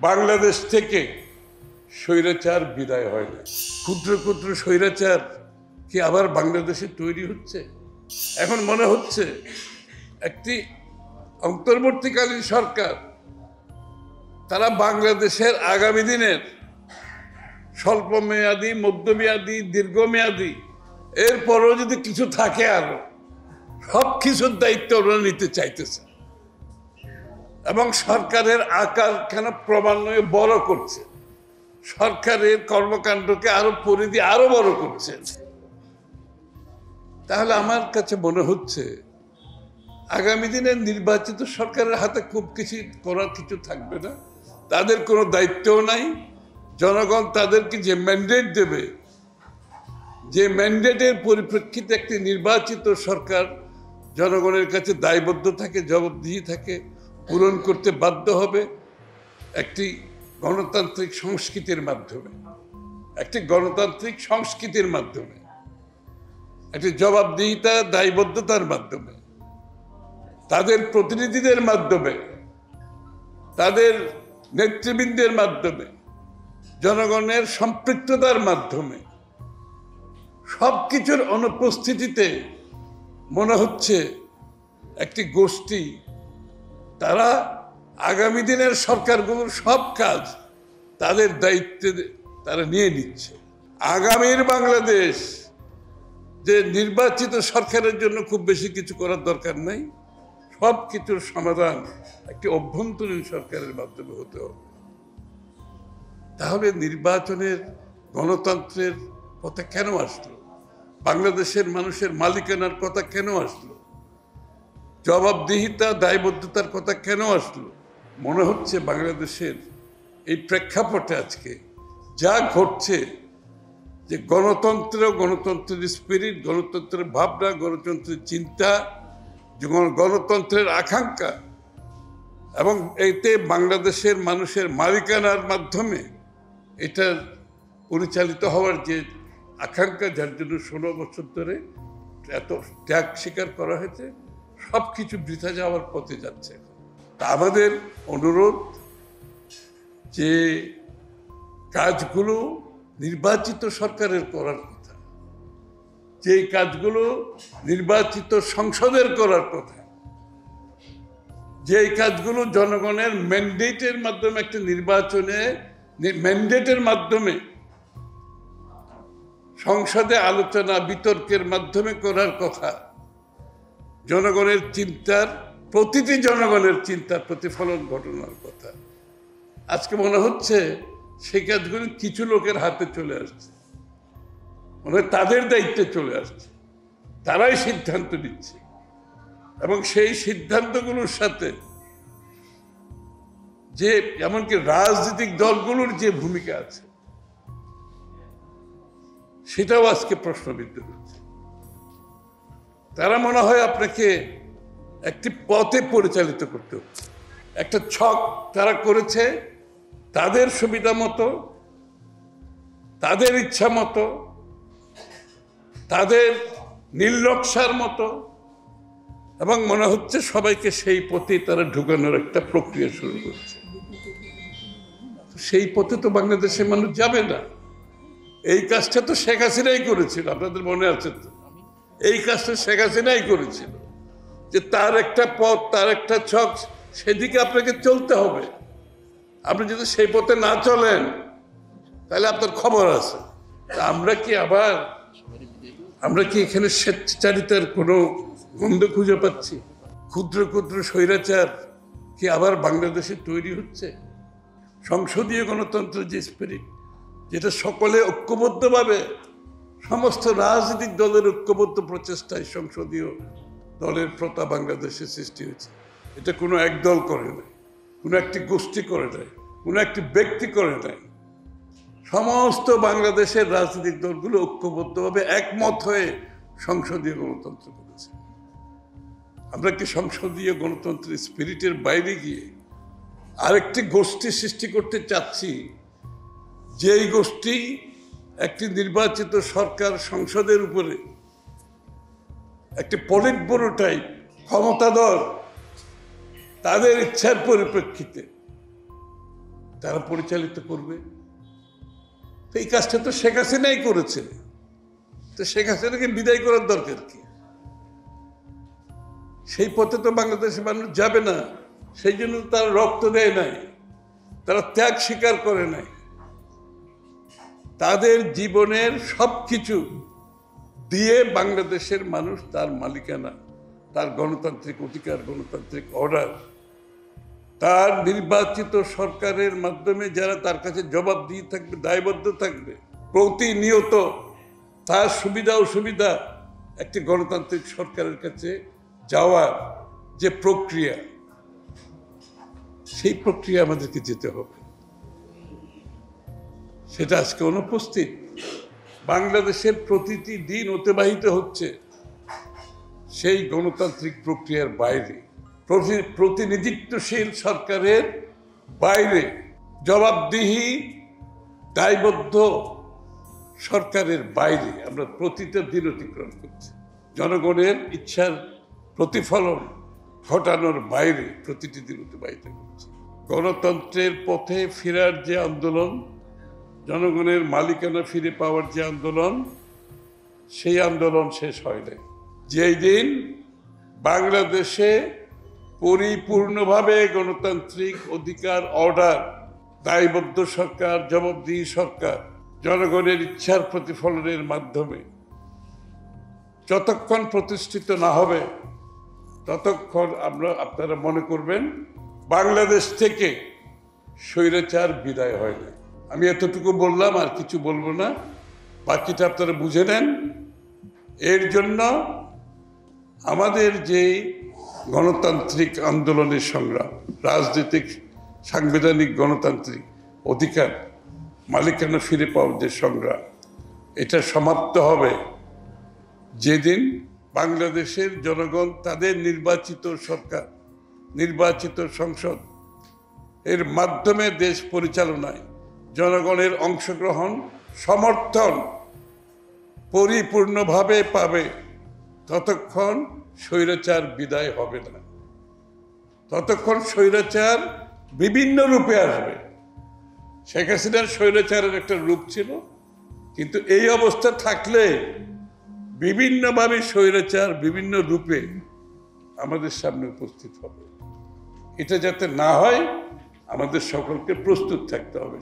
বাংলাদেশ থেকে স্বৈরাচার বিদায় হয় না। ক্ষুদ্র ক্ষুদ্র স্বৈরাচার কি আবার বাংলাদেশে তৈরি হচ্ছে? এখন মনে হচ্ছে একটি অন্তর্বর্তীকালীন সরকার তারা বাংলাদেশের আগামী দিনের স্বল্প মেয়াদী, মধ্যমেয়াদী, দীর্ঘমেয়াদী এরপরও যদি কিছু থাকে আরো সব কিছুর দায়িত্ব ওরা নিতে চাইতেছে এবং সরকারের আকার কেন ক্রমান্বয়ে বড় করছে, সরকারের কর্মকাণ্ডকে আরো পরিধি আরো বড় করছে। তাহলে আমার কাছে মনে হচ্ছে আগামী দিনে নির্বাচিত সরকারের হাতে খুব কিছু করার কিছু থাকবে না, তাদের কোনো দায়িত্বও নাই। জনগণ তাদেরকে যে ম্যান্ডেট দেবে, যে ম্যান্ডেটের পরিপ্রেক্ষিতে একটি নির্বাচিত সরকার জনগণের কাছে দায়বদ্ধ থাকে, জবাবদিহি থাকে, পূরণ করতে বাধ্য হবে একটি গণতান্ত্রিক সংস্কৃতির মাধ্যমে, একটি গণতান্ত্রিক সংস্কৃতির মাধ্যমে, একটি জবাবদিহিতা, দায়বদ্ধতার মাধ্যমে, তাদের প্রতিনিধিদের মাধ্যমে, তাদের নেতৃবৃন্দের মাধ্যমে, জনগণের সম্পৃক্ততার মাধ্যমে, সবকিছুর অনুপস্থিতিতে মনে হচ্ছে একটি গোষ্ঠী তারা আগামী দিনের সরকারগুলোর সব কাজ তাদের দায়িত্বে তারা নিয়ে নিচ্ছে। আগামীর বাংলাদেশ যে নির্বাচিত সরকারের জন্য খুব বেশি কিছু করার দরকার নাই, সব কিছুর সমাধান একটি অভ্যন্তরীণ সরকারের মাধ্যমে হতে হবে। তাহলে নির্বাচনের গণতন্ত্রের কথা কেন আসলো? বাংলাদেশের মানুষের মালিকানার কথা কেন আসলো? জবাবদিহিতা, দায়বদ্ধতার কথা কেন আসলো? মনে হচ্ছে বাংলাদেশের এই প্রেক্ষাপটে আজকে যা ঘটছে, যে গণতন্ত্রের স্পিরিট, গণতন্ত্রের ভাবনা, গণতন্ত্রের চিন্তা, গণতন্ত্রের আকাঙ্ক্ষা এবং এতে বাংলাদেশের মানুষের মালিকানার মাধ্যমে এটা পরিচালিত হওয়ার যে আকাঙ্ক্ষা, যার জন্য 16 বছর ধরে এত ত্যাগ স্বীকার করা হয়েছে, সব কিছু বৃথা যাওয়ার পথে যাচ্ছে। তা আমাদের অনুরোধ যে কাজগুলো নির্বাচিত সরকারের করার কথা, যে কাজগুলো নির্বাচিত সংসদের করার কথা, যে কাজগুলো জনগণের ম্যান্ডেটের মাধ্যমে, একটা নির্বাচনে ম্যান্ডেটের মাধ্যমে সংসদে আলোচনা বিতর্কের মাধ্যমে করার কথা, জনগণের চিন্তার, প্রতিটি জনগণের চিন্তার প্রতিফলন ঘটনার কথা, আজকে মনে হচ্ছে সেই কাজগুলো কিছু লোকের হাতে চলে আসছে, মনে হয় তাদের দায়িত্বে চলে আসছে, তারাই সিদ্ধান্ত নিচ্ছে এবং সেই সিদ্ধান্তগুলোর সাথে যে এমনকি রাজনৈতিক দলগুলোর যে ভূমিকা আছে সেটাও আজকে প্রশ্নবিদ্ধ হচ্ছে। তারা মনে হয় আপনাকে একটি পথে পরিচালিত করতে হচ্ছে, একটা ছক তারা করেছে তাদের সুবিধা মতো, তাদের ইচ্ছা মতো, তাদের নির্লক্ষার মতো, এবং মনে হচ্ছে সবাইকে সেই পথে তারা ঢুকানোর একটা প্রক্রিয়া শুরু করছে। সেই পথে তো বাংলাদেশের মানুষ যাবে না। এই কাজটা তো শেখ হাসিনাই করেছিল, আপনাদের মনে আছে তো? এই কাজটা শেখ হাসিনাই করেছিল, যে তার একটা পথ, তার একটা ছক, সেদিকে আপনাকে চলতে হবে। আপনি যদি সেই পথে না চলেন তাহলে আপনার খবর আছে। আমরা কি এখানে স্বেচ্ছাচারিতার কোনো গন্ধ খুঁজে পাচ্ছি? ক্ষুদ্র ক্ষুদ্র স্বৈরাচার কি আবার বাংলাদেশে তৈরি হচ্ছে? সংসদীয় গণতন্ত্রের যে স্পিরিট, যেটা সকলে ঐক্যবদ্ধভাবে, সমস্ত রাজনৈতিক দলের ঐক্যবদ্ধ প্রচেষ্টায় সংসদীয় দলের প্রথা বাংলাদেশে সৃষ্টি হয়েছে। এটা কোনো এক দল করে নাই, কোনো একটি গোষ্ঠী করে নাই, কোনো একটি ব্যক্তি করে নাই। সমস্ত বাংলাদেশের রাজনৈতিক দলগুলো ঐক্যবদ্ধভাবে একমত হয়ে সংসদীয় গণতন্ত্র করেছে। আমরা কি সংসদীয় গণতন্ত্রের স্পিরিটের বাইরে গিয়ে আরেকটি গোষ্ঠী সৃষ্টি করতে চাচ্ছি, যেই গোষ্ঠী একটি নির্বাচিত সরকার, সংসদের উপরে একটি পলিট ব্যুরো টাইপ ক্ষমতাধর, তাদের ইচ্ছার পরিপ্রেক্ষিতে তারা পরিচালিত করবে। তো এই কাজটা তো শেখ হাসিনাই করেছে, তো শেখ হাসিনাকে বিদায় করার দরকার কি? সেই পথে তো বাংলাদেশের মানুষ যাবে না। সেই জন্য তারা রক্ত দেয় নাই, তারা ত্যাগ স্বীকার করে নাই। তাদের জীবনের সবকিছু দিয়ে বাংলাদেশের মানুষ তার মালিকানা, তার গণতান্ত্রিক অধিকার, গণতান্ত্রিক অর্ডার, তার নির্বাচিত সরকারের মাধ্যমে যারা তার কাছে জবাব দিয়ে থাকবে, দায়বদ্ধ থাকবে, প্রতিনিয়ত তার সুবিধা অসুবিধা একটি গণতান্ত্রিক সরকারের কাছে যাওয়ার যে প্রক্রিয়া, সেই প্রক্রিয়া আমাদেরকে যেতে হবে। সেটা আজকে অনুপস্থিত। বাংলাদেশের প্রতিটি দিন অতিবাহিত হচ্ছে সেই গণতান্ত্রিক প্রক্রিয়ার বাইরে, প্রতিনিধিত্বশীল সরকারের বাইরে, জবাবদিহি দায়বদ্ধ সরকারের বাইরে আমরা প্রতিটা দিন অতিক্রম করছি। জনগণের ইচ্ছার প্রতিফলন ঘটানোর বাইরে প্রতিটি দিন অতিবাহিত করছি। গণতন্ত্রের পথে ফেরার যে আন্দোলন, জনগণের মালিকানা ফিরে পাওয়ার যে আন্দোলন, সেই আন্দোলন শেষ হয় নাই। যেই দিন বাংলাদেশে পরিপূর্ণভাবে গণতান্ত্রিক অধিকার, অর্ডার, দায়বদ্ধ সরকার, জবাবদিহি সরকার, জনগণের ইচ্ছার প্রতিফলনের মাধ্যমে যতক্ষণ প্রতিষ্ঠিত না হবে, ততক্ষণ আপনারা মনে করবেন বাংলাদেশ থেকে স্বৈরাচার বিদায় হয় না। আমি এতটুকু বললাম, আর কিছু বলবো না, বাকিটা আপনারা বুঝে নেন। এর জন্য আমাদের যে গণতান্ত্রিক আন্দোলনের সংগ্রাম, রাজনৈতিক সাংবিধানিক গণতান্ত্রিক অধিকার, মালিকানা ফিরে পাওয়ার যে সংগ্রাম, এটা সমাপ্ত হবে যেদিন বাংলাদেশের জনগণ তাদের নির্বাচিত সরকার, নির্বাচিত সংসদ এর মাধ্যমে দেশ পরিচালনায় জনগণের অংশগ্রহণ, সমর্থন পরিপূর্ণভাবে পাবে। ততক্ষণ স্বৈরাচার বিদায় হবে না, ততক্ষণ স্বৈরাচার বিভিন্ন রূপে আসবে। শেখ হাসিনার স্বৈরাচারের একটা রূপ ছিল, কিন্তু এই অবস্থা থাকলে বিভিন্নভাবে স্বৈরাচার বিভিন্ন রূপে আমাদের সামনে উপস্থিত হবে। এটা যাতে না হয় আমাদের সকলকে প্রস্তুত থাকতে হবে।